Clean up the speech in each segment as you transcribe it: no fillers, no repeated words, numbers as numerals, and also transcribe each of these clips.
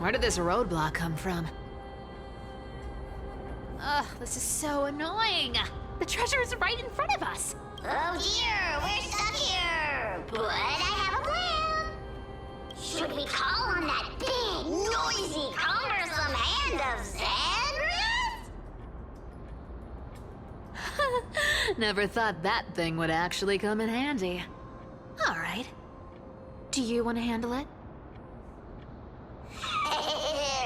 Where did this roadblock come from? Ugh, this is so annoying. The treasure is right in front of us. Oh dear, we're stuck here. But I have a plan. Should we call on that big, noisy, cumbersome hand of Xandrath? Never thought that thing would actually come in handy. All right. Do you want to handle it?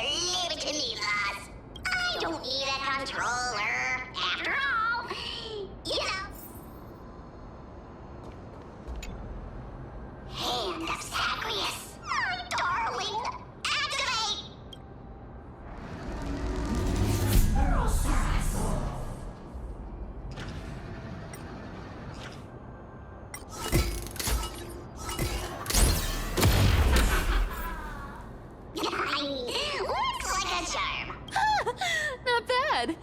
Leave it to me, boss. I don't need a controller. After all, you know. Hand of Zagreus, my darling, activate! Looks like a charm. Not bad.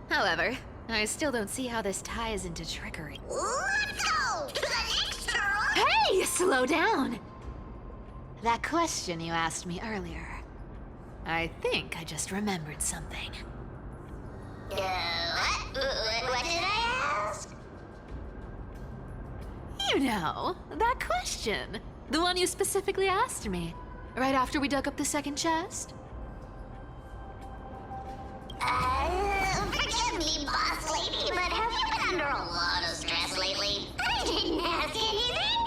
However, I still don't see how this ties into trickery. Let's go to the next room. Hey, slow down! That question you asked me earlier. I think I just remembered something. What? What did I ask? You know, that question. The one you specifically asked me. Right after we dug up the second chest. Forgive me, boss lady, but have you been under a lot of stress lately? I didn't ask anything.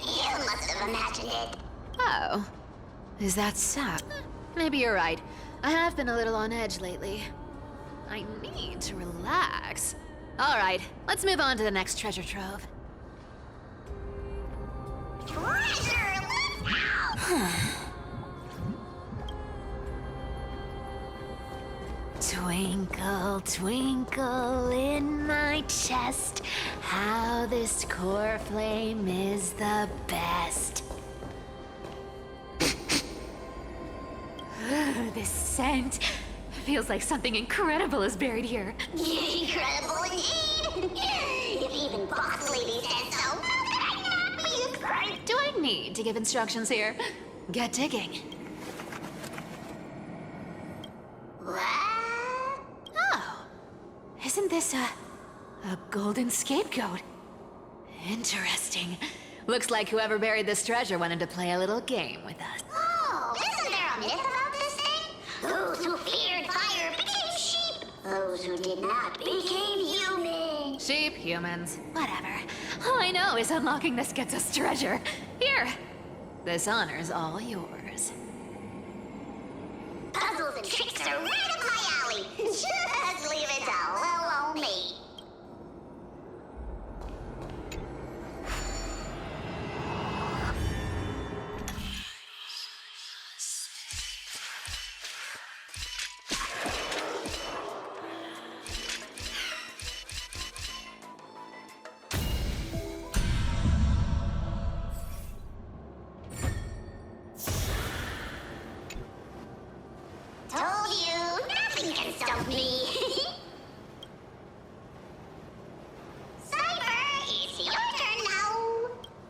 You must have imagined it. Oh, is that so? Maybe you're right. I have been a little on edge lately. I need to relax. All right, let's move on to the next treasure trove. Treasure, let's go! Twinkle, twinkle in my chest, how this core flame is the best. This scent feels like something incredible is buried here. Incredible indeed! If even boss lady said so, how could I not be excited? Do I need to give instructions here? Get digging. What? Oh, isn't this a golden scapegoat? Interesting. Looks like whoever buried this treasure wanted to play a little game with us. Oh, isn't there a myth about this thing? Those who feared fire became sheep. Those who did not became human. Sheep, humans, whatever. All I know is unlocking this gets us treasure. Here, this honor's all yours. Puzzles and tricks are right up my alley. Just leave it to little old me. Told you, nothing can stop me. Cypher, it's your turn now.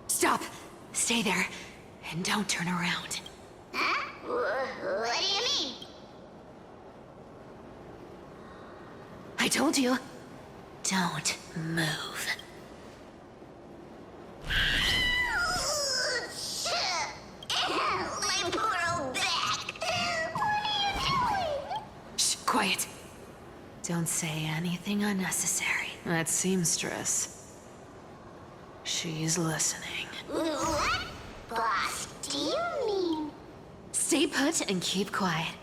Stop! Stay there, and don't turn around. Huh? What do you mean? I told you, don't move. My poor old back. What are you doing? Shh, quiet. Don't say anything unnecessary. That seamstress. She's listening. What? Boss, do you mean? Stay put and keep quiet.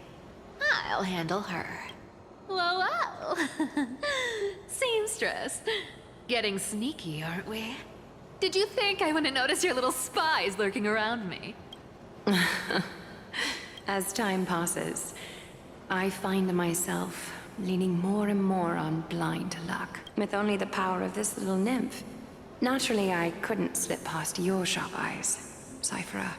I'll handle her. Whoa, whoa. Seamstress. Getting sneaky, aren't we? Did you think I wouldn't notice your little spies lurking around me? As time passes, I find myself leaning more and more on blind luck. With only the power of this little nymph, naturally I couldn't slip past your sharp eyes, Cyphera.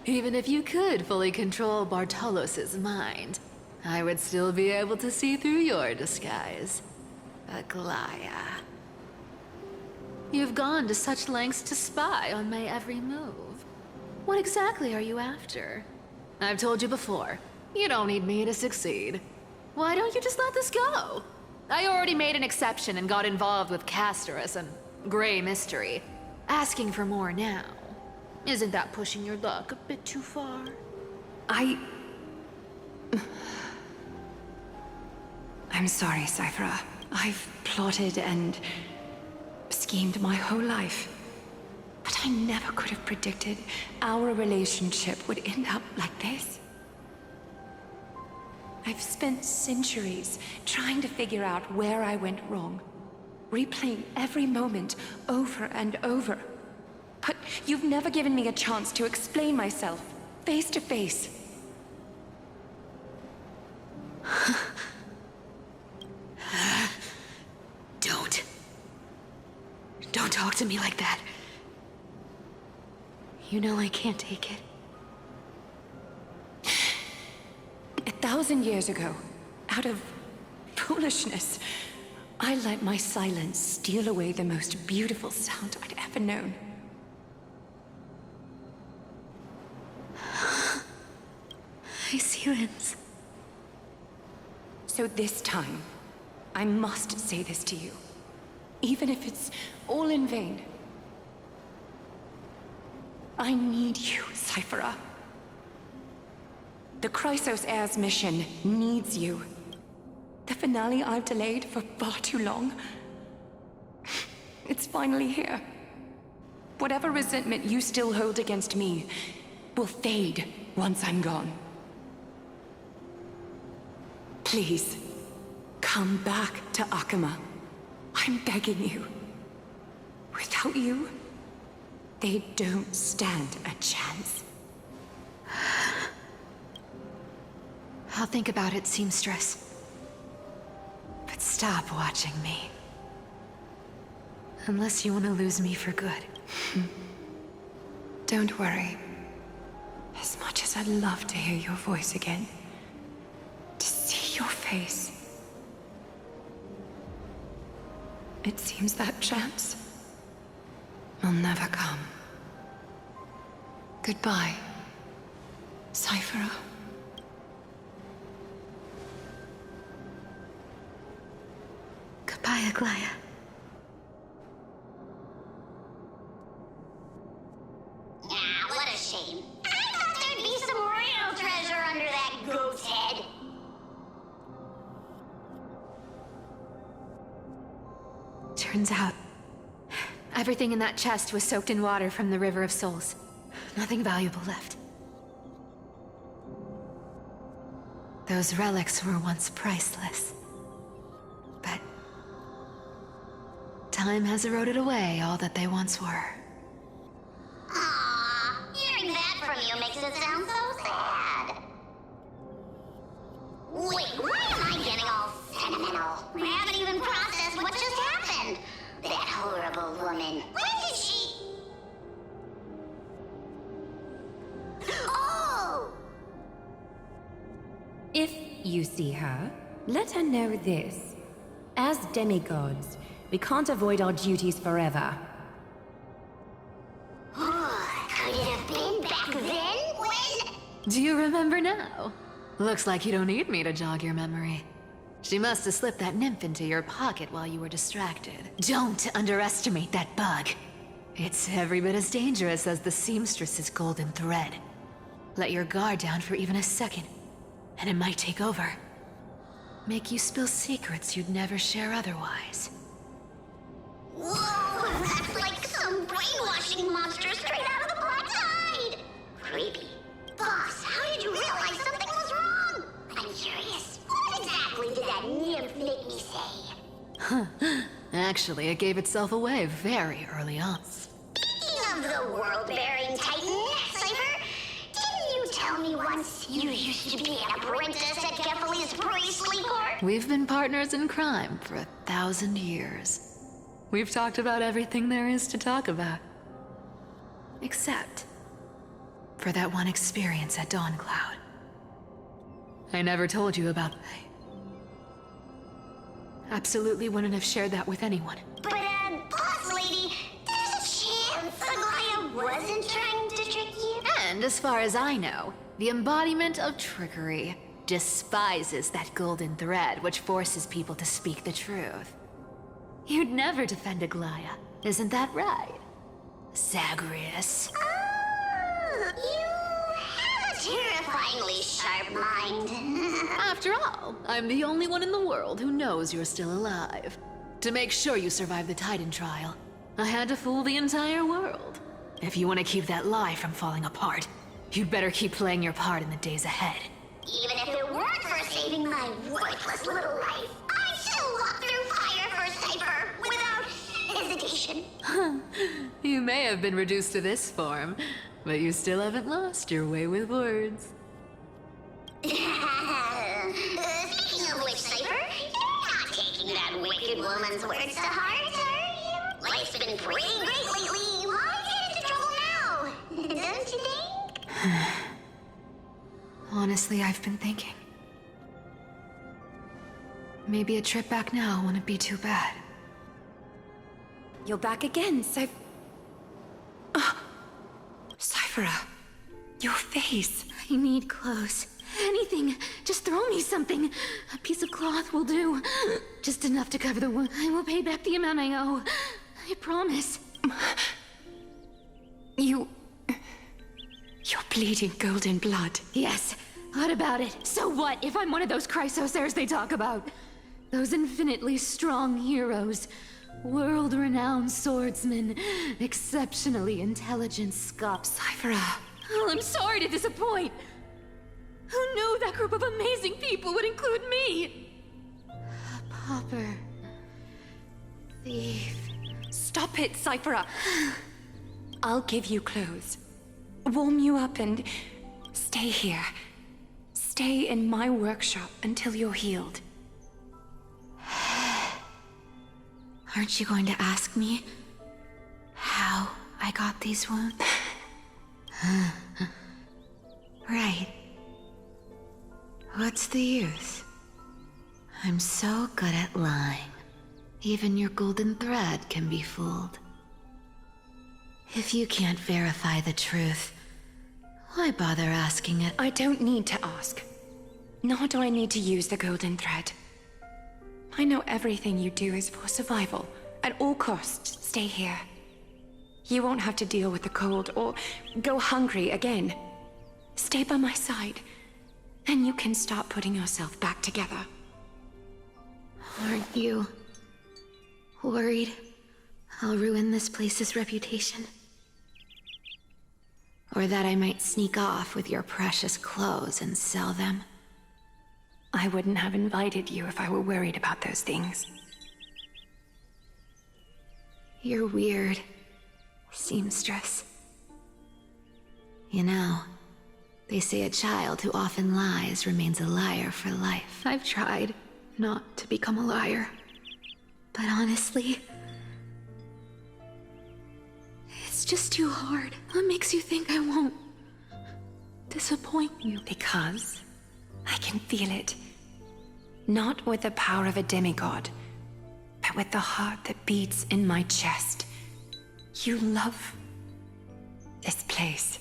Even if you could fully control Bartolos's mind, I would still be able to see through your disguise. Aglaya. You've gone to such lengths to spy on my every move. What exactly are you after? I've told you before, you don't need me to succeed. Why don't you just let this go? I already made an exception and got involved with Castorus and Grey Mystery. Asking for more now. Isn't that pushing your luck a bit too far? I'm sorry, Cyphera. I've plotted and schemed my whole life. But I never could have predicted our relationship would end up like this. I've spent centuries trying to figure out where I went wrong, replaying every moment over and over. But you've never given me a chance to explain myself, face to face. Don't talk to me like that. You know I can't take it. 1,000 years ago, out of foolishness, I let my silence steal away the most beautiful sound I'd ever known. I see Rins. So this time, I must say this to you. Even if it's all in vain. I need you, Cyphera. The Chrysos Heir's mission needs you. The finale I've delayed for far too long. It's finally here. Whatever resentment you still hold against me will fade once I'm gone. Please, come back to Akama. I'm begging you. Without you, they don't stand a chance. I'll think about it, seamstress. But stop watching me. Unless you want to lose me for good. Don't worry. As much as I'd love to hear your voice again, to see your face, it seems that chance will never come. Goodbye, Cyphera. Goodbye, Aglaya. What a shame. I thought there'd be some real treasure under that goat's head. Turns out, everything in that chest was soaked in water from the River of Souls. Nothing valuable left. Those relics were once priceless. But time has eroded away all that they once were. Aww, hearing that from you makes it sound so sad. Wait, why am I getting all sentimental? I haven't even processed what just happened. That horrible woman. When did she... Oh! If you see her, let her know this. As demigods, we can't avoid our duties forever. Could it have been back then when... Do you remember now? Looks like you don't need me to jog your memory. She must have slipped that nymph into your pocket while you were distracted. Don't underestimate that bug. It's every bit as dangerous as the seamstress's golden thread. Let your guard down for even a second, and it might take over. Make you spill secrets you'd never share otherwise. Whoa, that's like some brainwashing monster straight out of the Black Tide! Creepy. Boss, how did you realize something was wrong? I'm curious. What exactly did that nymph make me say? Actually, it gave itself away very early on. Speaking of the world-bearing titan, Cypher, didn't you tell me once you used to be an apprentice at Kefali's priestly court? We've been partners in crime for 1,000 years. We've talked about everything there is to talk about. Except for that one experience at Dawncloud. I never told you about. I absolutely wouldn't have shared that with anyone. But, boss lady, there's a chance Aglaya wasn't trying to trick you? And And as far as I know, the embodiment of trickery despises that golden thread which forces people to speak the truth. You'd never defend Aglaya, isn't that right? Zagreus. Oh, you have a terrifyingly sharp mind. After all, I'm the only one in the world who knows you're still alive. To make sure you survive the Titan trial, I had to fool the entire world. If you want to keep that lie from falling apart, you'd better keep playing your part in the days ahead. Even if it weren't for saving my worthless little life, I'd still walk through fire for Cypher without hesitation. You may have been reduced to this form, but you still haven't lost your way with words. Speaking of which, Cypher, you're not taking that wicked woman's words to heart, are you? Life's been pretty great lately. Why get into trouble now? Don't you think? Honestly, I've been thinking. Maybe a trip back now wouldn't be too bad. You're back again, Cyphera, your face. I need clothes. Anything. Just throw me something. A piece of cloth will do. Just enough to cover the wound. I will pay back the amount I owe. I promise. You're bleeding golden blood. Yes. What about it? So what if I'm one of those Chrysosairs they talk about? Those infinitely strong heroes. World-renowned swordsmen. Exceptionally intelligent scops. Cyphera. Oh, I'm sorry to disappoint. Who knew that group of amazing people would include me? A pauper. Thief. Stop it, Cyphera. I'll give you clothes. Warm you up and stay here. Stay in my workshop until you're healed. Aren't you going to ask me how I got these wounds? Right. What's the use? I'm so good at lying. Even your golden thread can be fooled. If you can't verify the truth, why bother asking it? I don't need to ask. Nor do I need to use the golden thread. I know everything you do is for survival. At all costs, stay here. You won't have to deal with the cold or go hungry again. Stay by my side, and you can start putting yourself back together. Aren't you worried I'll ruin this place's reputation? Or that I might sneak off with your precious clothes and sell them? I wouldn't have invited you if I were worried about those things. You're weird, seamstress. You know, they say a child who often lies remains a liar for life. I've tried not to become a liar. But honestly, it's just too hard. What makes you think I won't disappoint you? Because I can feel it. Not with the power of a demigod, but with the heart that beats in my chest. You love this place.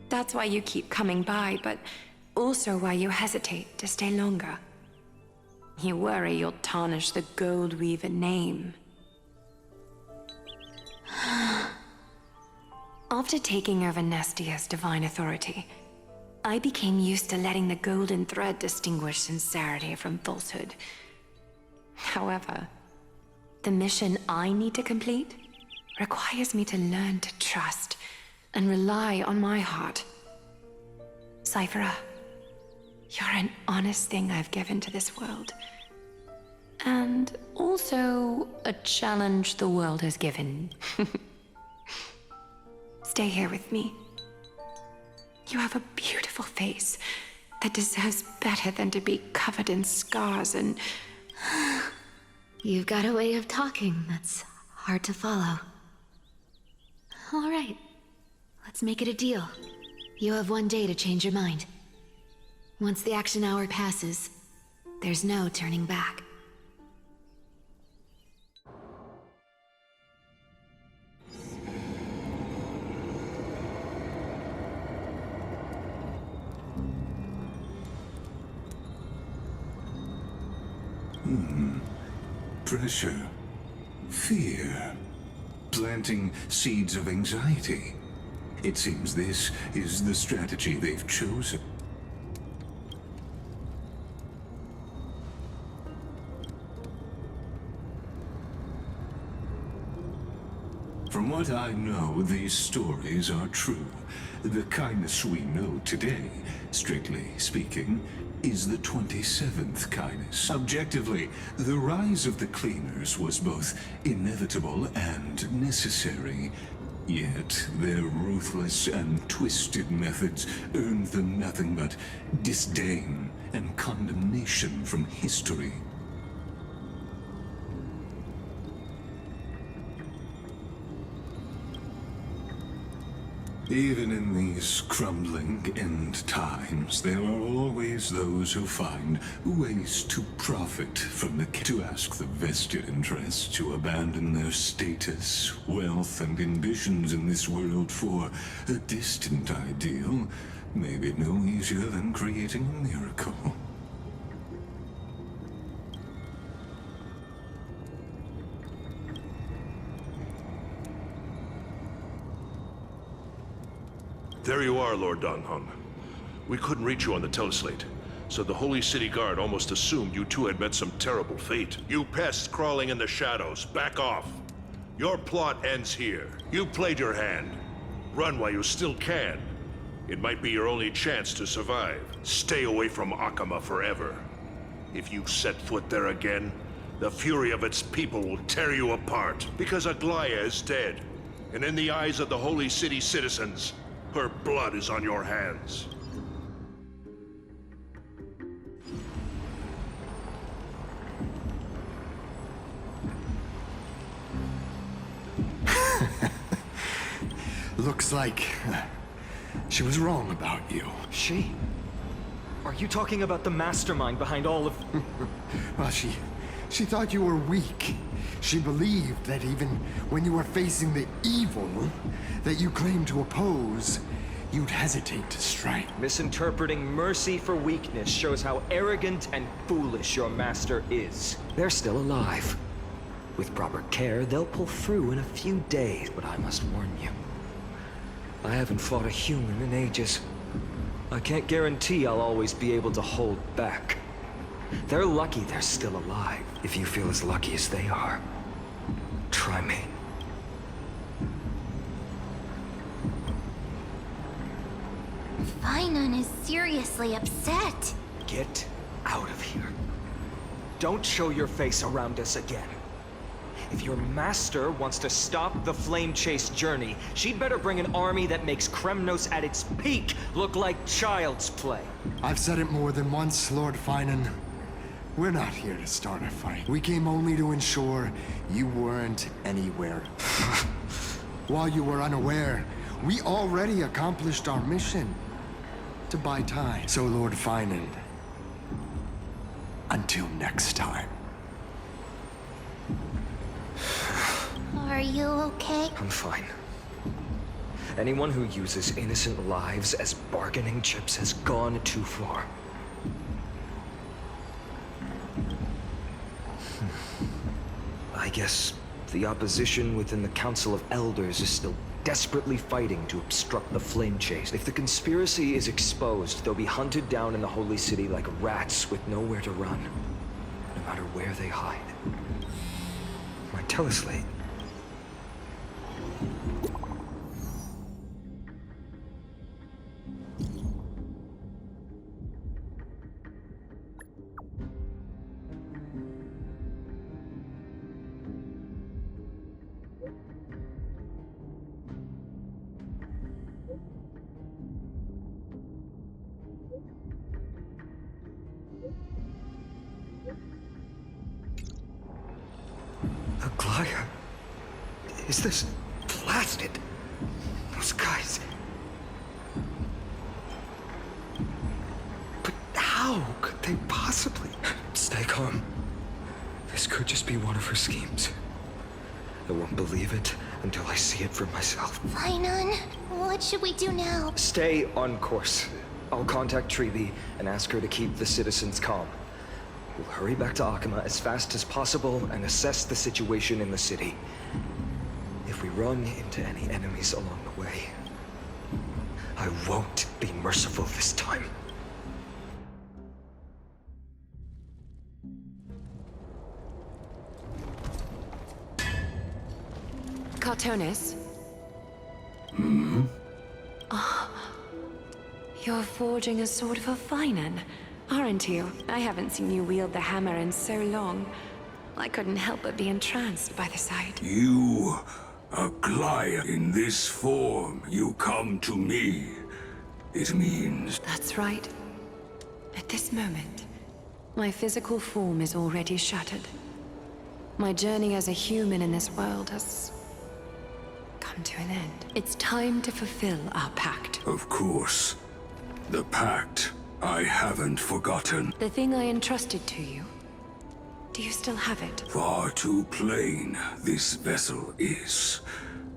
That's why you keep coming by, but also why you hesitate to stay longer. You worry you'll tarnish the Gold Weaver name. After taking over Nestia's divine authority, I became used to letting the golden thread distinguish sincerity from falsehood. However, the mission I need to complete requires me to learn to trust and rely on my heart. Cyphera, you're an honest thing I've given to this world. And also a challenge the world has given. Stay here with me. You have a beautiful face that deserves better than to be covered in scars and... You've got a way of talking that's hard to follow. All right, let's make it a deal. You have 1 day to change your mind. Once the action hour passes, there's no turning back. pressure, fear, planting seeds of anxiety. It seems this is the strategy they've chosen. From what I know, these stories are true. The kindness we know today, strictly speaking, is the 27th kindness. Objectively, the rise of the Cleaners was both inevitable and necessary. Yet, their ruthless and twisted methods earned them nothing but disdain and condemnation from history. Even in these crumbling end times, there are always those who find ways to profit from to ask the vested interests to abandon their status, wealth, and ambitions in this world for a distant ideal may be no easier than creating a miracle. There you are, Lord Donghong. We couldn't reach you on the teleslate, so the Holy City Guard almost assumed you two had met some terrible fate. You pests crawling in the shadows, back off. Your plot ends here. You played your hand. Run while you still can. It might be your only chance to survive. Stay away from Akama forever. If you set foot there again, the fury of its people will tear you apart. Because Aglaya is dead, and in the eyes of the Holy City citizens, her blood is on your hands. Looks like she was wrong about you. She? Are you talking about the mastermind behind all of... Well, she thought you were weak. She believed that even when you were facing the evil that you claimed to oppose, you'd hesitate to strike. Misinterpreting mercy for weakness shows how arrogant and foolish your master is. They're still alive. With proper care, they'll pull through in a few days, but I must warn you. I haven't fought a human in ages. I can't guarantee I'll always be able to hold back. They're lucky they're still alive. If you feel as lucky as they are, try me. Finon is seriously upset. Get out of here. Don't show your face around us again. If your master wants to stop the flame chase journey, she'd better bring an army that makes Kremnos at its peak look like child's play. I've said it more than once, Lord Finan. We're not here to start a fight. We came only to ensure you weren't anywhere. While you were unaware, we already accomplished our mission. To buy time. So, Lord Finan, until next time. Are you okay? I'm fine. Anyone who uses innocent lives as bargaining chips has gone too far. I guess the opposition within the Council of Elders is still desperately fighting to obstruct the flame chase. If the conspiracy is exposed, they'll be hunted down in the Holy City like rats with nowhere to run, no matter where they hide. My teleslate. Aglaya? Is this blasted? Those guys... But how could they possibly... Stay calm. This could just be one of her schemes. I won't believe it until I see it for myself. Finon, what should we do now? Stay on course. I'll contact Treevee and ask her to keep the citizens calm. We'll hurry back to Akima as fast as possible and assess the situation in the city. If we run into any enemies along the way, I won't be merciful this time. Cartonis? You're forging a sword for Finan, aren't you? I haven't seen you wield the hammer in so long. I couldn't help but be entranced by the sight. You, Aglaya, in this form, you come to me. It means... That's right. At this moment, my physical form is already shattered. My journey as a human in this world has come to an end. It's time to fulfill our pact. Of course. The pact. I haven't forgotten. The thing I entrusted to you. Do you still have it? Far too plain this vessel is.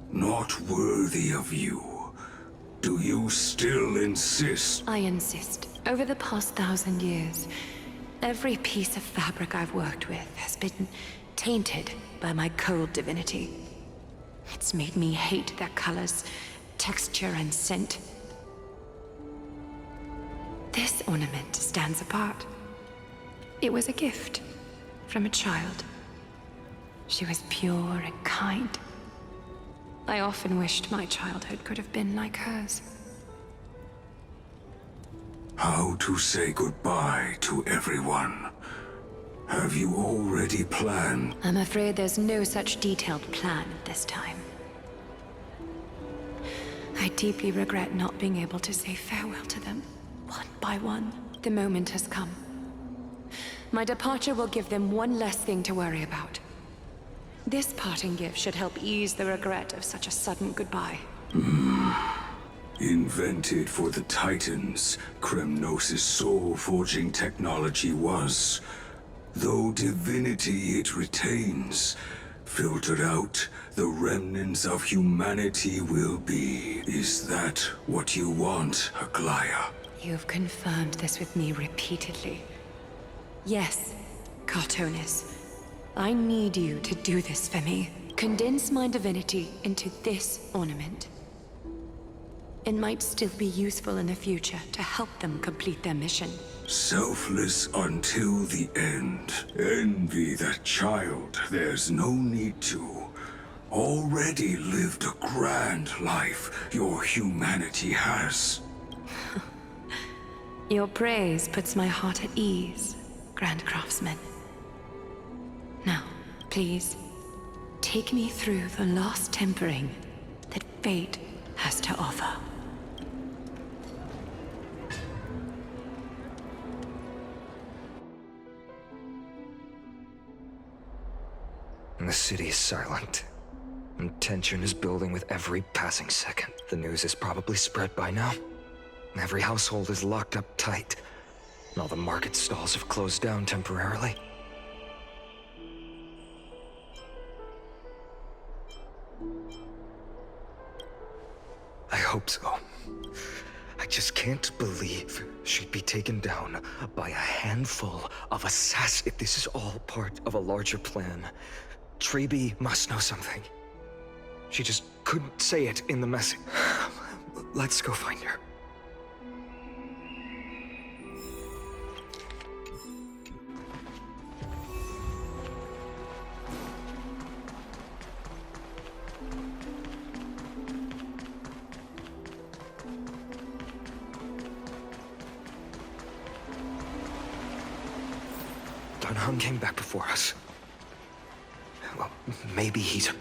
Not worthy of you. Do you still insist? I insist. Over the past 1,000 years, every piece of fabric I've worked with has been tainted by my cold divinity. It's made me hate their colors, texture, and scent. This ornament stands apart. It was a gift from a child. She was pure and kind. I often wished my childhood could have been like hers. How to say goodbye to everyone? Have you already planned? I'm afraid there's no such detailed plan at this time. I deeply regret not being able to say farewell to them, one by one. The moment has come. My departure will give them one less thing to worry about. This parting gift should help ease the regret of such a sudden goodbye. Invented for the Titans, Kremnos' soul-forging technology was. Though divinity it retains, filtered out, the remnants of humanity will be. Is that what you want, Aglaya? You've confirmed this with me repeatedly. Yes, Cartonis. I need you to do this for me. Condense my divinity into this ornament. It might still be useful in the future to help them complete their mission. Selfless until the end. Envy that child. There's no need to. Already lived a grand life your humanity has. Your praise puts my heart at ease, Grand Craftsman. Now, please, take me through the last tempering that fate has to offer. The city is silent, and tension is building with every passing second. The news is probably spread by now. Every household is locked up tight, and all the market stalls have closed down temporarily. I hope so. I just can't believe she'd be taken down by a handful of assassins. If this is all part of a larger plan, Treeby must know something. She just couldn't say it in the message. Let's go find her. Dunham came back before us. Well, maybe he's...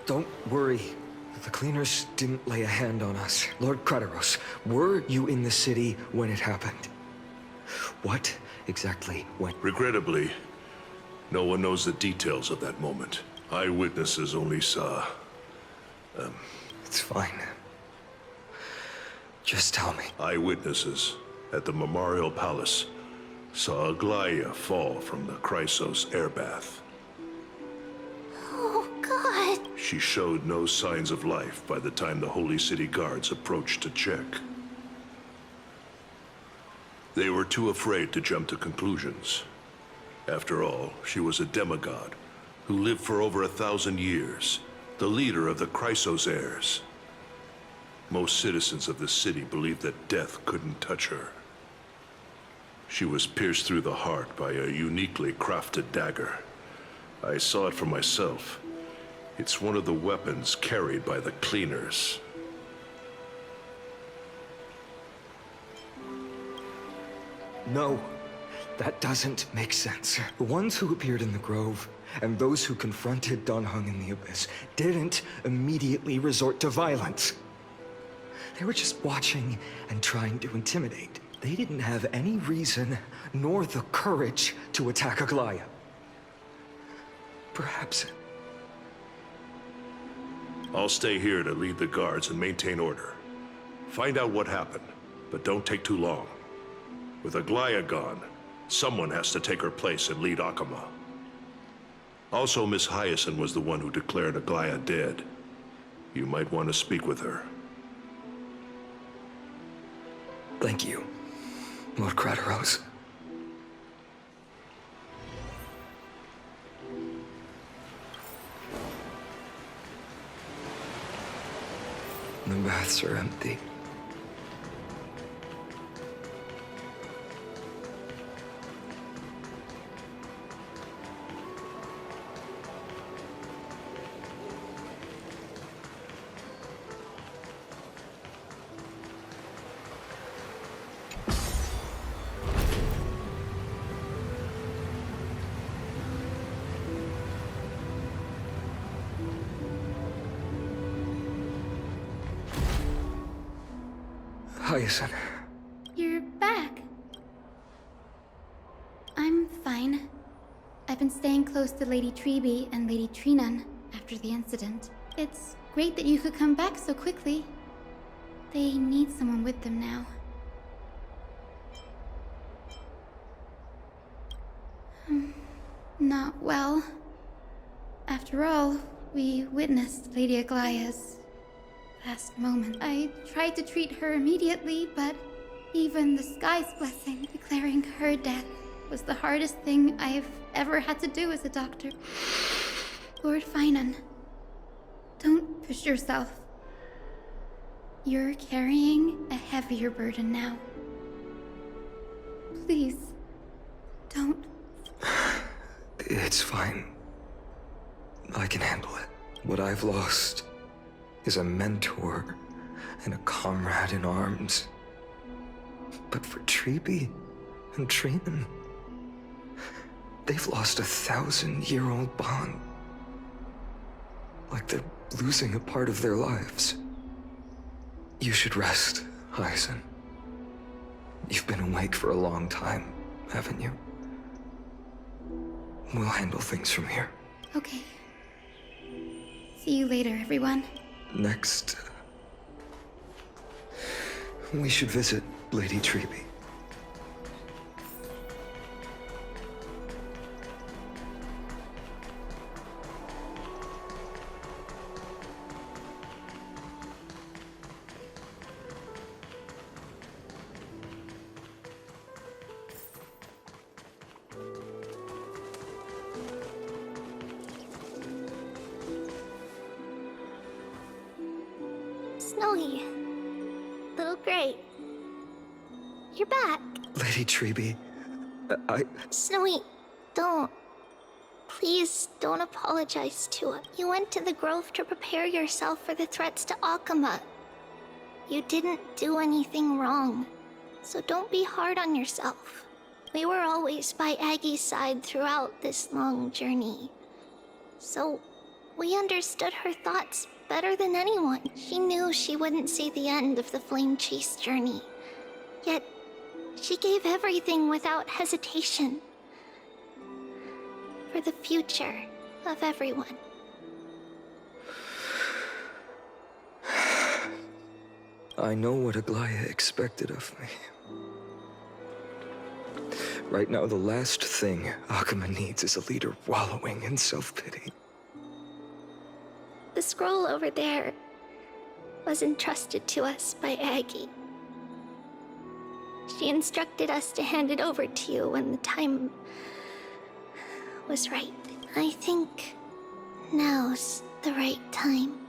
Don't worry. The cleaners didn't lay a hand on us. Lord Krateros, were you in the city when it happened? What exactly went... Regrettably, no one knows the details of that moment. Eyewitnesses only saw... It's fine. Just tell me. Eyewitnesses at the Memorial Palace saw Aglaya fall from the Chrysos airbath. Oh, God. She showed no signs of life by the time the Holy City Guards approached to check. They were too afraid to jump to conclusions. After all, she was a demigod who lived for over 1,000 years, the leader of the Chrysos heirs. Most citizens of the city believed that death couldn't touch her. She was pierced through the heart by a uniquely crafted dagger. I saw it for myself. It's one of the weapons carried by the cleaners. No, that doesn't make sense. The ones who appeared in the Grove and those who confronted Dan Heng in the Abyss didn't immediately resort to violence. They were just watching and trying to intimidate. They didn't have any reason nor the courage to attack Aglaya. Perhaps... I'll stay here to lead the guards and maintain order. Find out what happened, but don't take too long. With Aglaya gone, someone has to take her place and lead Akama. Also, Miss Hyacinth was the one who declared Aglaya dead. You might want to speak with her. Thank you, Lord Crateros. The baths are empty. Hyacinth. You're back. I'm fine. I've been staying close to Lady Treby and Lady Trinan after the incident. It's great that you could come back so quickly. They need someone with them now. Not well. After all, we witnessed Lady Aglaya's last moment. I tried to treat her immediately, but even the sky's blessing, declaring her death, was the hardest thing I've ever had to do as a doctor. Lord Finan, don't push yourself. You're carrying a heavier burden now. Please, don't. It's fine. I can handle it. What I've lost is a mentor and a comrade in arms. But for Treby and Trinan, they've lost 1,000-year-old bond. Like they're losing a part of their lives. You should rest, Hyacinth. You've been awake for a long time, haven't you? We'll handle things from here. Okay. See you later, everyone. Next, we should visit Lady Treby. Snowy. Little Gray. You're back. Lady Treby, Snowy, don't. Please don't apologize to us. You went to the Grove to prepare yourself for the threats to Akama. You didn't do anything wrong, so don't be hard on yourself. We were always by Aggie's side throughout this long journey, so we understood her thoughts better than anyone. She knew she wouldn't see the end of the Flame Chase journey, yet she gave everything without hesitation. For the future of everyone. I know what Aglaya expected of me. Right now, the last thing Akama needs is a leader wallowing in self-pity. The scroll over there was entrusted to us by Aggie. She instructed us to hand it over to you when the time was right. I think now's the right time.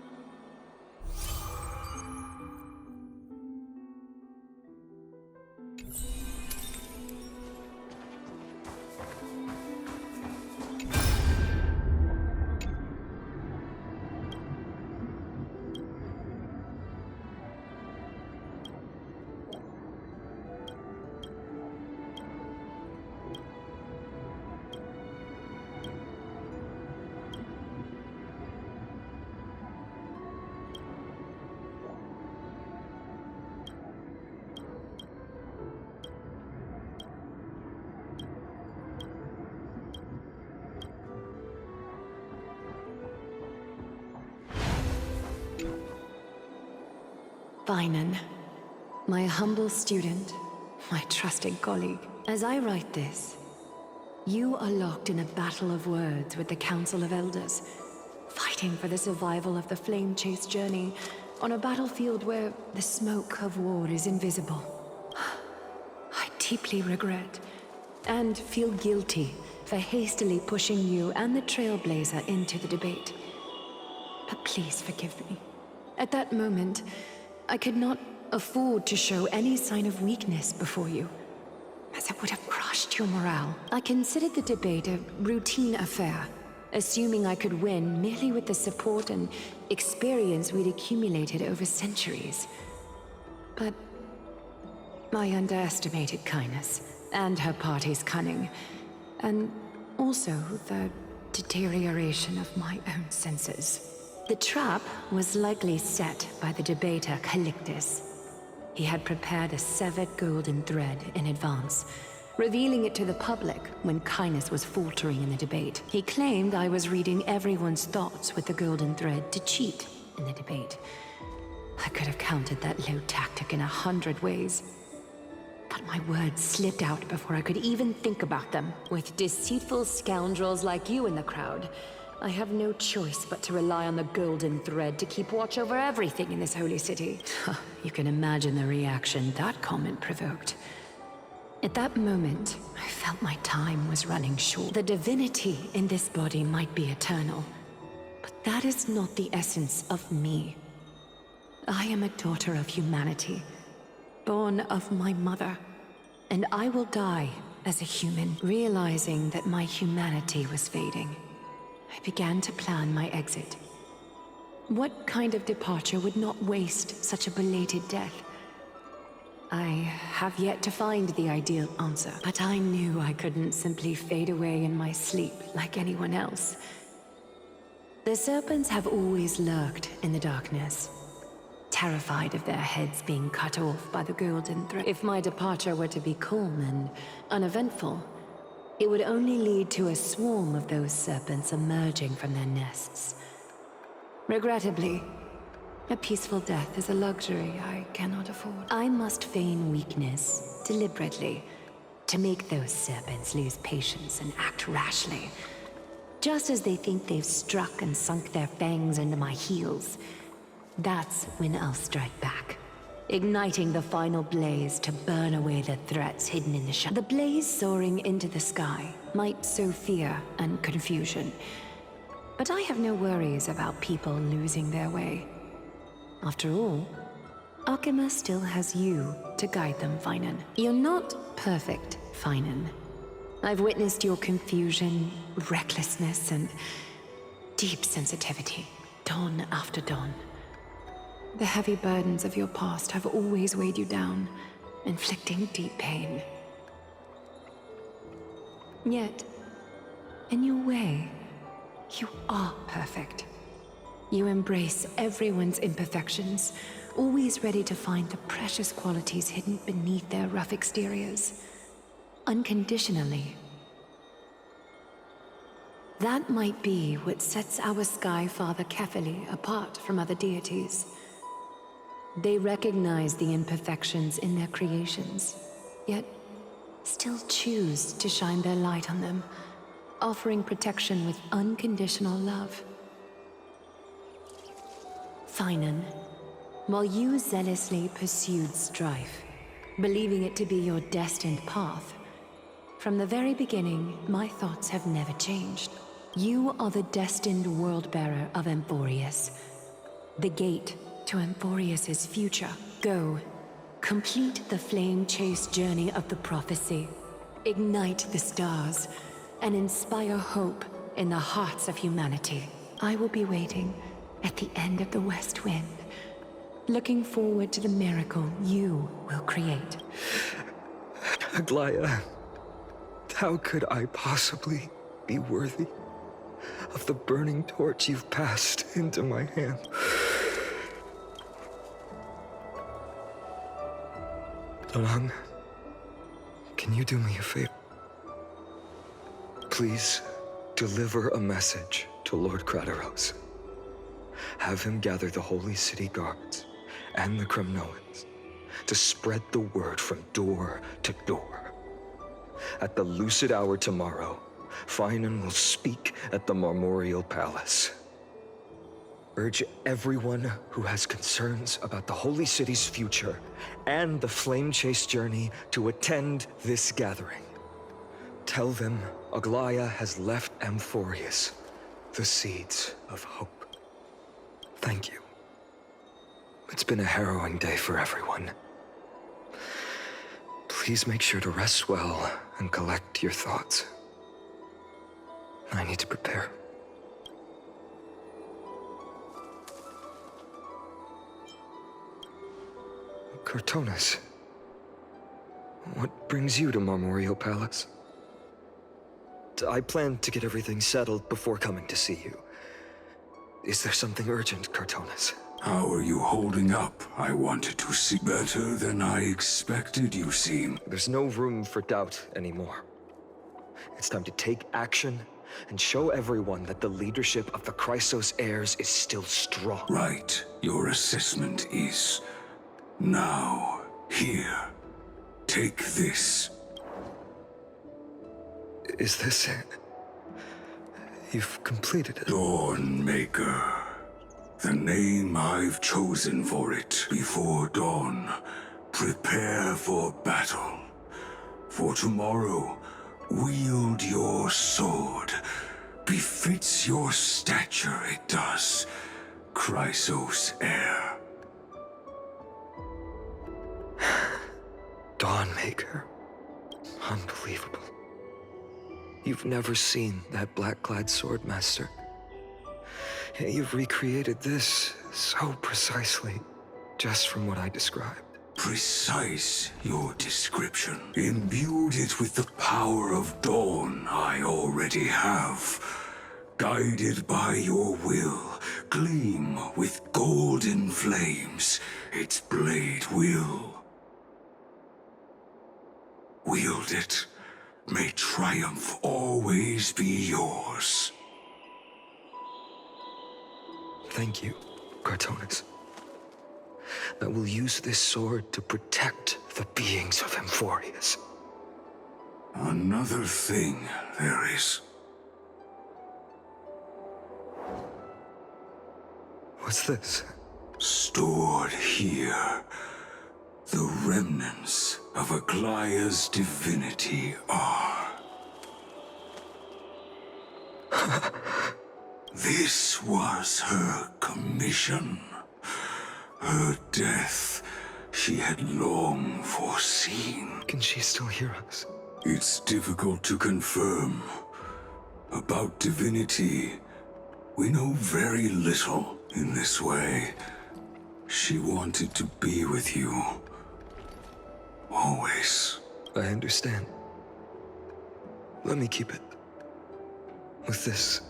Finan, my humble student, my trusted colleague. As I write this, you are locked in a battle of words with the Council of Elders, fighting for the survival of the flame-chased journey on a battlefield where the smoke of war is invisible. I deeply regret and feel guilty for hastily pushing you and the Trailblazer into the debate. But please forgive me. At that moment, I could not afford to show any sign of weakness before you, as it would have crushed your morale. I considered the debate a routine affair, assuming I could win merely with the support and experience we'd accumulated over centuries. But I underestimated Kindness and her party's cunning, and also the deterioration of my own senses. The trap was likely set by the debater Calictus. He had prepared a severed golden thread in advance, revealing it to the public when Kindness was faltering in the debate. He claimed I was reading everyone's thoughts with the golden thread to cheat in the debate. I could have countered that low tactic in 100 ways, but my words slipped out before I could even think about them. With deceitful scoundrels like you in the crowd, I have no choice but to rely on the golden thread to keep watch over everything in this holy city. You can imagine the reaction that comment provoked. At that moment, I felt my time was running short. The divinity in this body might be eternal, but that is not the essence of me. I am a daughter of humanity, born of my mother, and I will die as a human. Realizing that my humanity was fading, I began to plan my exit. What kind of departure would not waste such a belated death? I have yet to find the ideal answer, but I knew I couldn't simply fade away in my sleep like anyone else. The serpents have always lurked in the darkness, terrified of their heads being cut off by the golden thread. If my departure were to be calm and uneventful, it would only lead to a swarm of those serpents emerging from their nests. Regrettably, a peaceful death is a luxury I cannot afford. I must feign weakness deliberately to make those serpents lose patience and act rashly. Just as they think they've struck and sunk their fangs into my heels, that's when I'll strike back, igniting the final blaze to burn away the threats hidden in the shadows. The blaze soaring into the sky might sow fear and confusion, but I have no worries about people losing their way. After all, Alchema still has you to guide them, Finan. You're not perfect, Finan. I've witnessed your confusion, recklessness, and deep sensitivity, dawn after dawn. The heavy burdens of your past have always weighed you down, inflicting deep pain. Yet, in your way, you are perfect. You embrace everyone's imperfections, always ready to find the precious qualities hidden beneath their rough exteriors, unconditionally. That might be what sets our Sky Father Kefili apart from other deities. They recognize the imperfections in their creations, yet still choose to shine their light on them, offering protection with unconditional love. Finan, while you zealously pursued strife, believing it to be your destined path. From the very beginning, my thoughts have never changed. You are the destined world-bearer of Emphorius. The gate to Emphorius's future. Go, complete the flame-chased journey of the prophecy. Ignite the stars, and inspire hope in the hearts of humanity. I will be waiting at the end of the West Wind, looking forward to the miracle you will create. Aglaya, how could I possibly be worthy of the burning torch you've passed into my hand? Along, can you do me a favor? Please deliver a message to Lord Krateros. Have him gather the Holy City guards and the Kremnoans to spread the word from door to door. At the lucid hour tomorrow, Finan will speak at the Marmorial Palace. Urge everyone who has concerns about the Holy City's future and the Flame Chase journey to attend this gathering. Tell them Aglaya has left Emphorius the seeds of hope. Thank you. It's been a harrowing day for everyone. Please make sure to rest well and collect your thoughts. I need to prepare. Cortonas, what brings you to Marmorial Palace? I planned to get everything settled before coming to see you. Is there something urgent, Cortonas? How are you holding up? I wanted to see better than I expected, you seem. There's no room for doubt anymore. It's time to take action and show everyone that the leadership of the Chrysos heirs is still strong. Right. Your assessment is... Now, here. Take this. Is this it? You've completed it. Dawnmaker. The name I've chosen for it. Before dawn, prepare for battle. For tomorrow, wield your sword. Befits your stature, it does. Chrysos heir. Dawnmaker. Unbelievable. You've never seen that black-clad swordmaster. You've recreated this so precisely, just from what I described. Precise, your description. Imbued it with the power of dawn I already have. Guided by your will, gleam with golden flames, its blade will. Wield it. May triumph always be yours. Thank you, Cortonas. I will use this sword to protect the beings of Emphorius. Another thing there is. What's this? Stored here, the remnants of Aglaya's divinity are. This was her commission. Her death she had long foreseen. Can she still hear us? It's difficult to confirm. About divinity, we know very little in this way. She wanted to be with you. Always. I understand. Let me keep it. With this,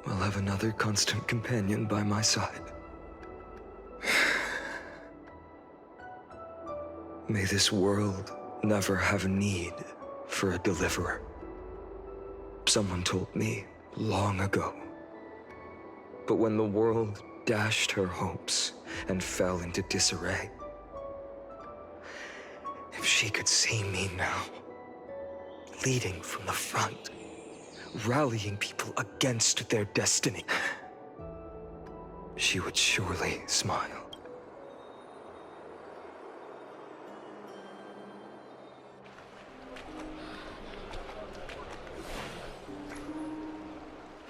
I'll have another constant companion by my side. May this world never have need for a deliverer. Someone told me long ago. But when the world dashed her hopes and fell into disarray, if she could see me now, leading from the front, rallying people against their destiny, she would surely smile.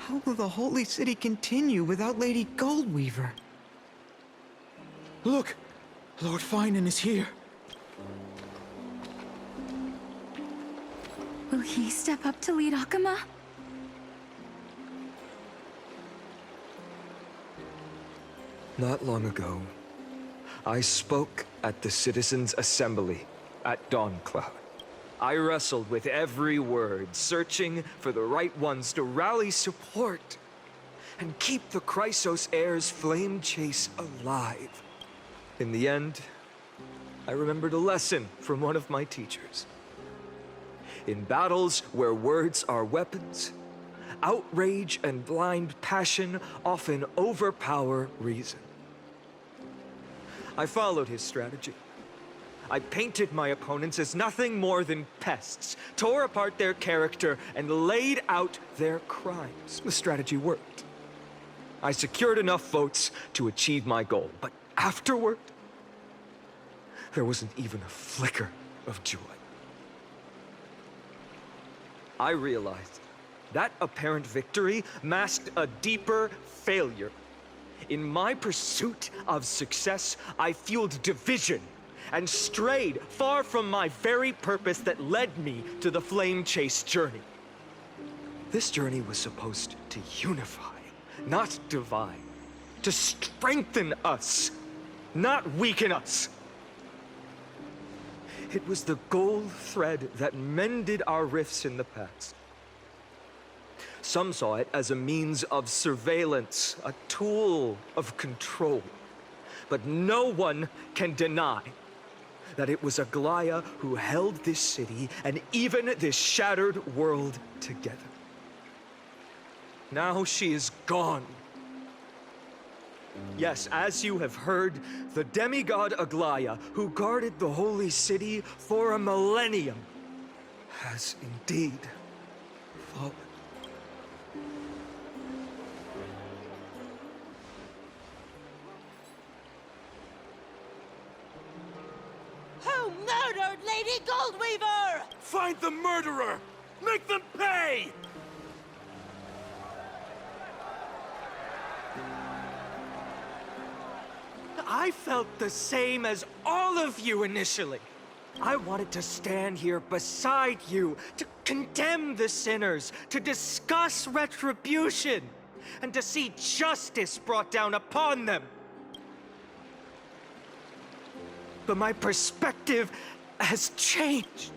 How will the Holy City continue without Lady Goldweaver? Look! Lord Finan is here. Will he step up to lead Akama? Not long ago, I spoke at the Citizens' Assembly at Dawncloud. I wrestled with every word, searching for the right ones to rally support and keep the Chrysos heir's flame chase alive. In the end, I remembered a lesson from one of my teachers. In battles where words are weapons, outrage and blind passion often overpower reason. I followed his strategy. I painted my opponents as nothing more than pests, tore apart their character, and laid out their crimes. The strategy worked. I secured enough votes to achieve my goal, but afterward, there wasn't even a flicker of joy. I realized that apparent victory masked a deeper failure. In my pursuit of success, I fueled division and strayed far from my very purpose that led me to the flame chase journey. This journey was supposed to unify, not divide, to strengthen us, not weaken us. It was the gold thread that mended our rifts in the past. Some saw it as a means of surveillance, a tool of control. But no one can deny that it was Aglaya who held this city and even this shattered world together. Now she is gone. Yes, as you have heard, the demigod Aglaya, who guarded the holy city for a millennium, has indeed fallen. Who murdered Lady Goldweaver? Find the murderer! Make them pay! I felt the same as all of you initially. I wanted to stand here beside you, to condemn the sinners, to discuss retribution, and to see justice brought down upon them. But my perspective has changed.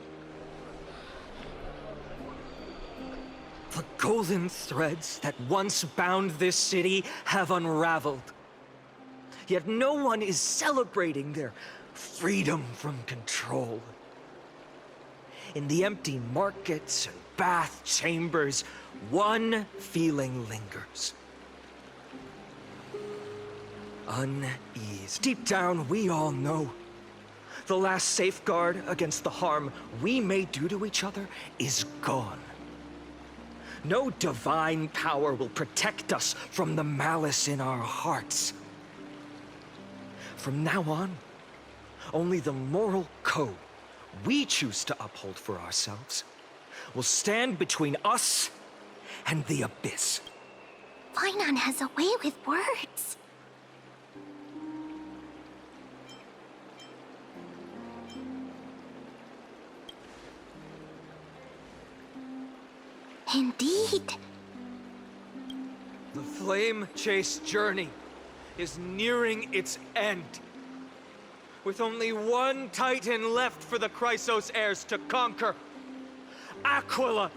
The golden threads that once bound this city have unraveled. Yet no one is celebrating their freedom from control. In the empty markets and bath chambers, one feeling lingers. Unease. Deep down, we all know the last safeguard against the harm we may do to each other is gone. No divine power will protect us from the malice in our hearts. From now on, only the moral code we choose to uphold for ourselves will stand between us and the abyss. Finan has a way with words. Indeed. The flame chase journey is nearing its end. With only one Titan left for the Chrysos heirs to conquer. Aquila!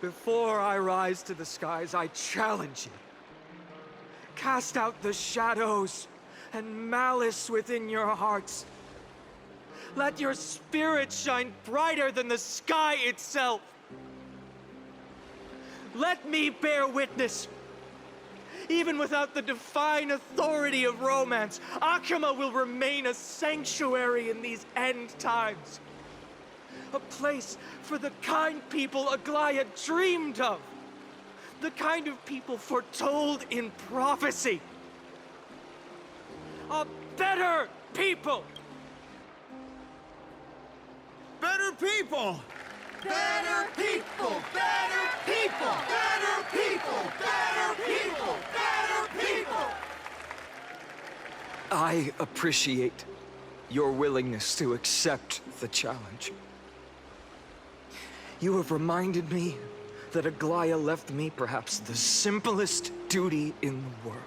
Before I rise to the skies, I challenge you. Cast out the shadows and malice within your hearts. Let your spirit shine brighter than the sky itself. Let me bear witness. Even without the divine authority of romance, Akama will remain a sanctuary in these end times. A place for the kind people Aglaya dreamed of. The kind of people foretold in prophecy. A better people! Better people! Better people! Better people! Better people! I appreciate your willingness to accept the challenge. You have reminded me that Aglaya left me perhaps the simplest duty in the world.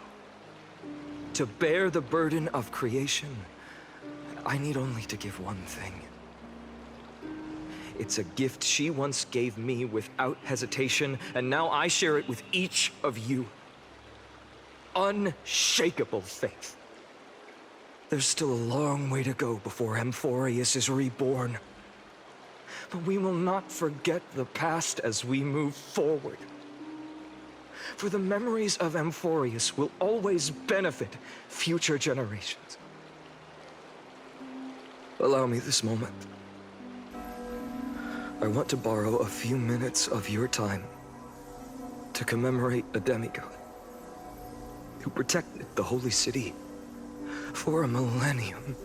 To bear the burden of creation, I need only to give one thing. It's a gift she once gave me without hesitation, and now I share it with each of you. Unshakable faith. There's still a long way to go before Amphorius is reborn. But we will not forget the past as we move forward. For the memories of Amphorius will always benefit future generations. Allow me this moment. I want to borrow a few minutes of your time to commemorate a demigod who protected the Holy City for a millennium.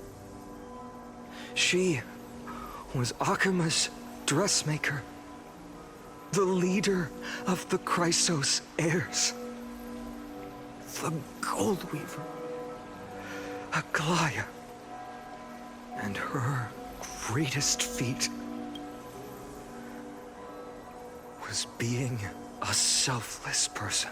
She was Akima's dressmaker, the leader of the Chrysos heirs, the Gold Weaver, Aglaya, and her greatest feat was being a selfless person.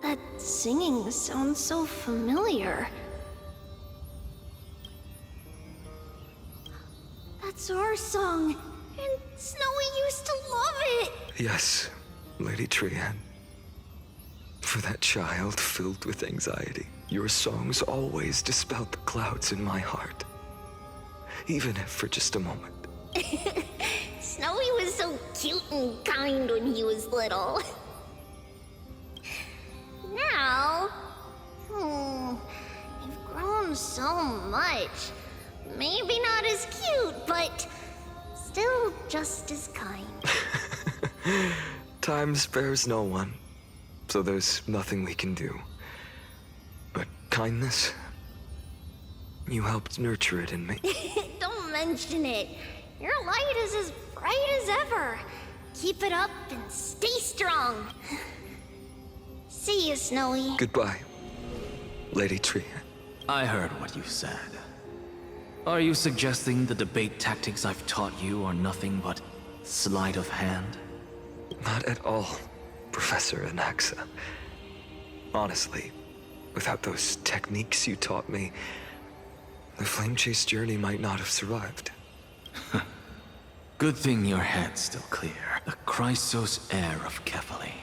That singing sounds so familiar. That's our song, and Snowy used to love it! Yes, Lady Trian. For that child filled with anxiety, your songs always dispelled the clouds in my heart. Even if for just a moment. Snowy was so cute and kind when he was little. Now, you've grown so much. Maybe not as cute, but still just as kind. Time spares no one, so there's nothing we can do. But kindness, you helped nurture it in me. Don't mention it. Your light is as bright as ever. Keep it up and stay strong. See you, Snowy. Goodbye, Lady Trian. I heard what you said. Are you suggesting the debate tactics I've taught you are nothing but sleight of hand? Not at all, Professor Anaxa. Honestly, without those techniques you taught me, the Flame Chase journey might not have survived. Good thing your head's still clear. The Chrysos heir of Kefali.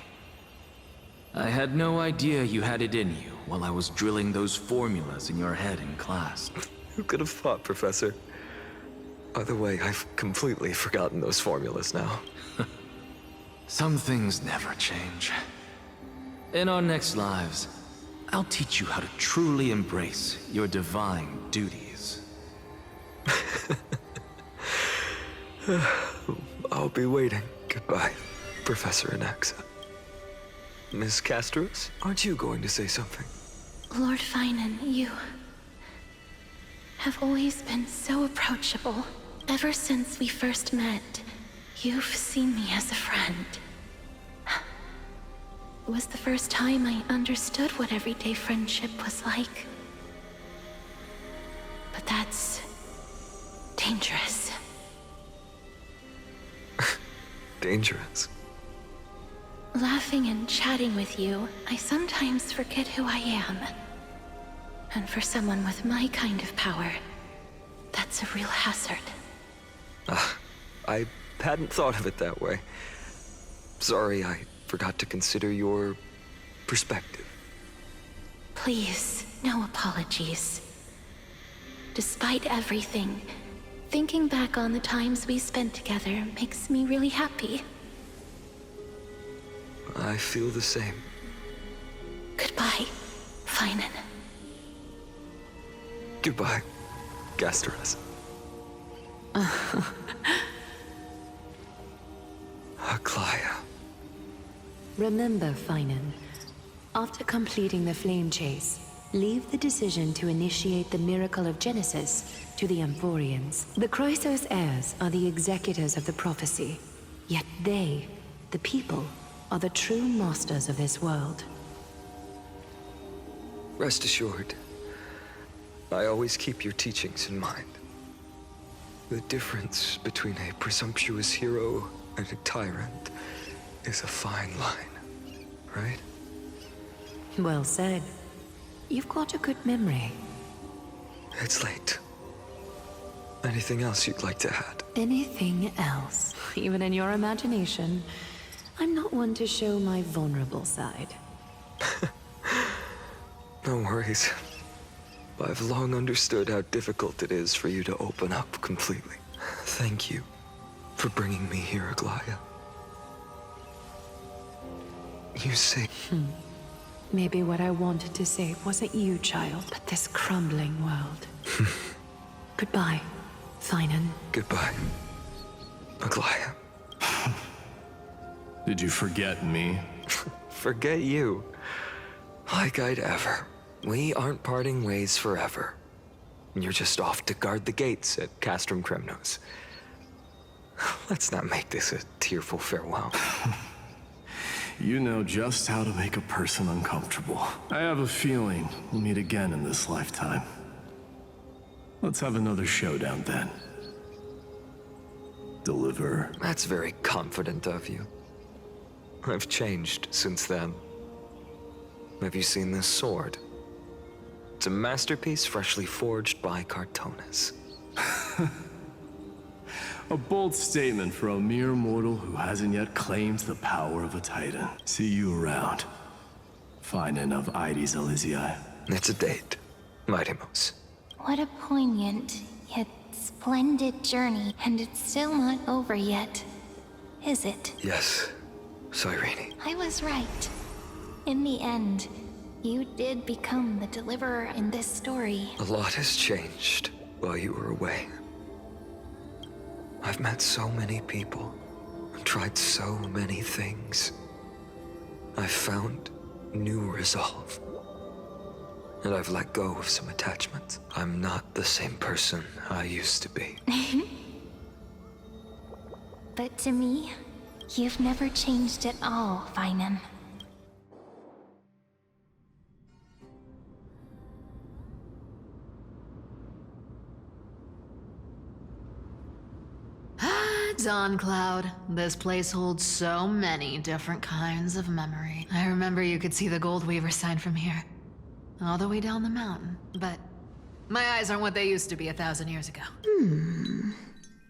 I had no idea you had it in you while I was drilling those formulas in your head in class. Who could have thought, Professor? By the way, I've completely forgotten those formulas now. Some things never change. In our next lives, I'll teach you how to truly embrace your divine duties. I'll be waiting. Goodbye, Professor Anaxa. Miss Castros, aren't you going to say something? Lord Finan, you have always been so approachable. Ever since we first met, you've seen me as a friend. It was the first time I understood what everyday friendship was like. But that's dangerous. Dangerous. Laughing and chatting with you, I sometimes forget who I am. And for someone with my kind of power, that's a real hazard. I hadn't thought of it that way. Sorry, I forgot to consider your perspective. Please, no apologies. Despite everything, thinking back on the times we spent together makes me really happy. I feel the same. Goodbye, Finan. Goodbye, Gasteras. Remember, Finan, after completing the flame chase, leave the decision to initiate the miracle of Genesis to the Amphorians. The Chrysos heirs are the executors of the prophecy, yet they, the people, are the true masters of this world. Rest assured, I always keep your teachings in mind. The difference between a presumptuous hero and a tyrant is a fine line, right? Well said. You've got a good memory. It's late. Anything else you'd like to add? Anything else? Even in your imagination, I'm not one to show my vulnerable side. No worries. I've long understood how difficult it is for you to open up completely. Thank you for bringing me here, Aglaya. You say... Maybe what I wanted to say wasn't you, child, but this crumbling world. Goodbye, Finan. Goodbye, Aglaya. Did you forget me? Forget you? Like I'd ever. We aren't parting ways forever. You're just off to guard the gates at Castrum Kremnos. Let's not make this a tearful farewell. You know just how to make a person uncomfortable. I have a feeling we'll meet again in this lifetime. Let's have another showdown then. Deliver. That's very confident of you. I've changed since then. Have you seen this sword? It's a masterpiece freshly forged by Cartonis. A bold statement for a mere mortal who hasn't yet claimed the power of a titan. See you around. Finan of Ides Elysiae. It's a date, Mightimos. What a poignant, yet splendid journey, and it's still not over yet, is it? Yes, Cyrene. I was right. In the end, you did become the deliverer in this story. A lot has changed while you were away. I've met so many people, and tried so many things. I've found new resolve. And I've let go of some attachments. I'm not the same person I used to be. But to me, you've never changed at all, Finan. Dawn Cloud. This place holds so many different kinds of memory. I remember you could see the Gold Weaver sign from here. All the way down the mountain. But my eyes aren't what they used to be 1,000 years ago.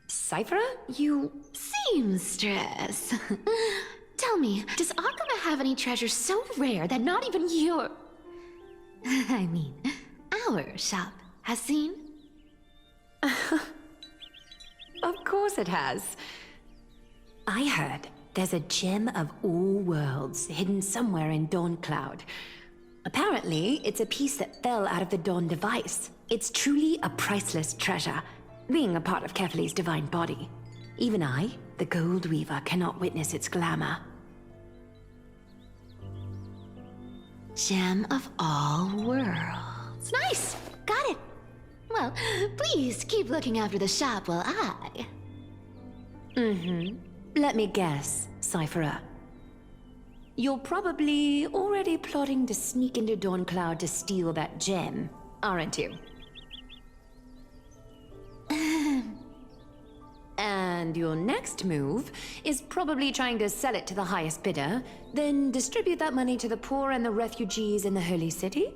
Cyphera? You seamstress. Tell me, does Akama have any treasures so rare that not even your... I mean, our shop has seen? Of course it has. I heard there's a gem of all worlds hidden somewhere in Dawn Cloud. Apparently, it's a piece that fell out of the Dawn device. It's truly a priceless treasure, being a part of Kefali's divine body. Even I, the Gold Weaver, cannot witness its glamour. Gem of all worlds. Nice! Got it! Well, please keep looking after the shop while I... Let me guess, Cyphera. You're probably already plotting to sneak into Dawn Cloud to steal that gem, aren't you? And your next move is probably trying to sell it to the highest bidder, then distribute that money to the poor and the refugees in the Holy City?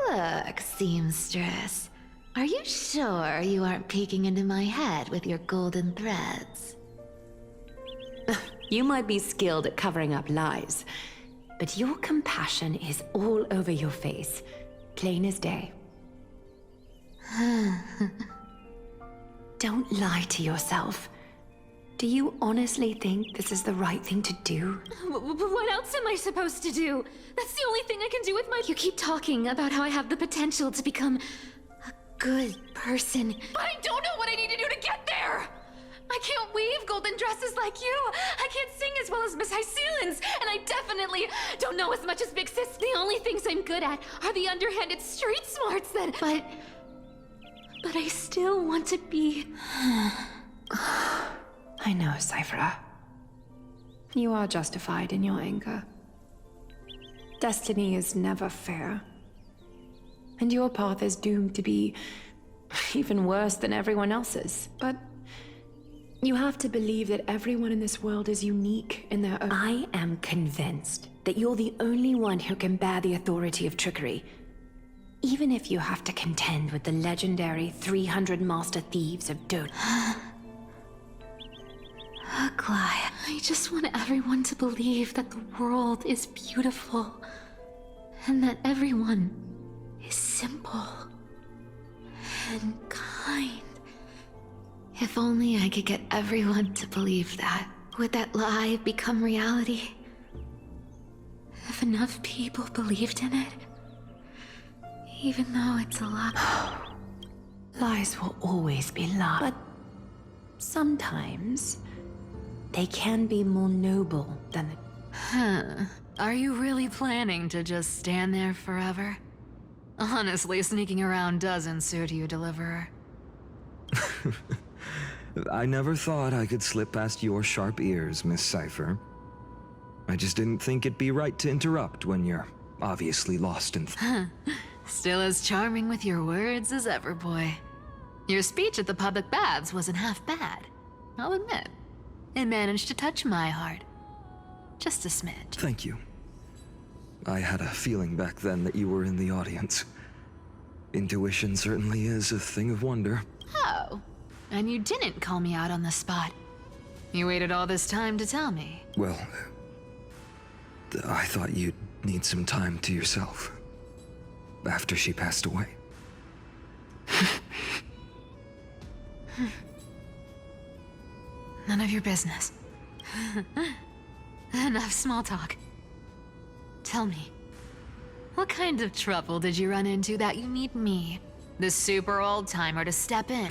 Look, seamstress. Are you sure you aren't peeking into my head with your golden threads? You might be skilled at covering up lies, but your compassion is all over your face, plain as day. Don't lie to yourself. Do you honestly think this is the right thing to do? What else am I supposed to do? That's the only thing I can do with my... You keep talking about how I have the potential to become a good person. But I don't know what I need to do to get there! I can't weave golden dresses like you. I can't sing as well as Miss Hyceelens. And I definitely don't know as much as Big Sis. The only things I'm good at are the underhanded street smarts that... But I still want to be... I know, Cypher. You are justified in your anger. Destiny is never fair. And your path is doomed to be even worse than everyone else's. But you have to believe that everyone in this world is unique in their own... I am convinced that you're the only one who can bear the authority of trickery. Even if you have to contend with the legendary 300 master thieves of Dode. Aglaia, I just want everyone to believe that the world is beautiful. And that everyone is simple. And kind. If only I could get everyone to believe that. Would that lie become reality? If enough people believed in it? Even though it's a lie. Lies will always be lies. But sometimes they can be more noble than the... Huh. Are you really planning to just stand there forever? Honestly, sneaking around doesn't suit you, Deliverer. I never thought I could slip past your sharp ears, Miss Cypher. I just didn't think it'd be right to interrupt when you're obviously lost in... Still as charming with your words as ever, boy. Your speech at the public baths wasn't half bad, I'll admit. It managed to touch my heart. Just a smidge. Thank you. I had a feeling back then that you were in the audience. Intuition certainly is a thing of wonder. Oh, and you didn't call me out on the spot. You waited all this time to tell me. Well, I thought you'd need some time to yourself. After she passed away. None of your business. Enough small talk. Tell me, what kind of trouble did you run into that you need me, the super old-timer, to step in?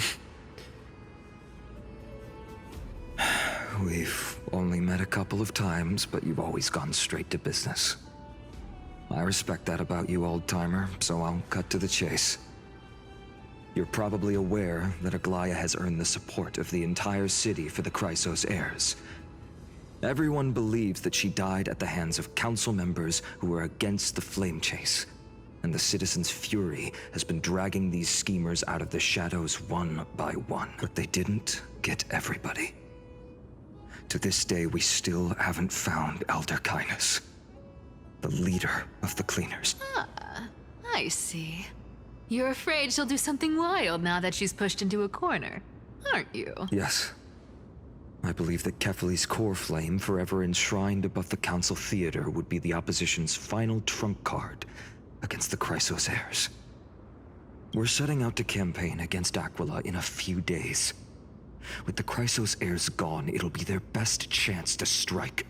We've only met a couple of times, but you've always gone straight to business. I respect that about you, old-timer, so I'll cut to the chase. You're probably aware that Aglaia has earned the support of the entire city for the Chrysos heirs. Everyone believes that she died at the hands of council members who were against the flame chase, and the citizens' fury has been dragging these schemers out of the shadows one by one. But they didn't get everybody. To this day, we still haven't found Elder Kynus, the leader of the cleaners. Ah, I see. You're afraid she'll do something wild now that she's pushed into a corner, aren't you? Yes. I believe that Kefali's core flame, forever enshrined above the council theater, would be the opposition's final trump card against the Chrysos heirs. We're setting out to campaign against Aquila in a few days. With the Chrysos heirs gone, it'll be their best chance to strike.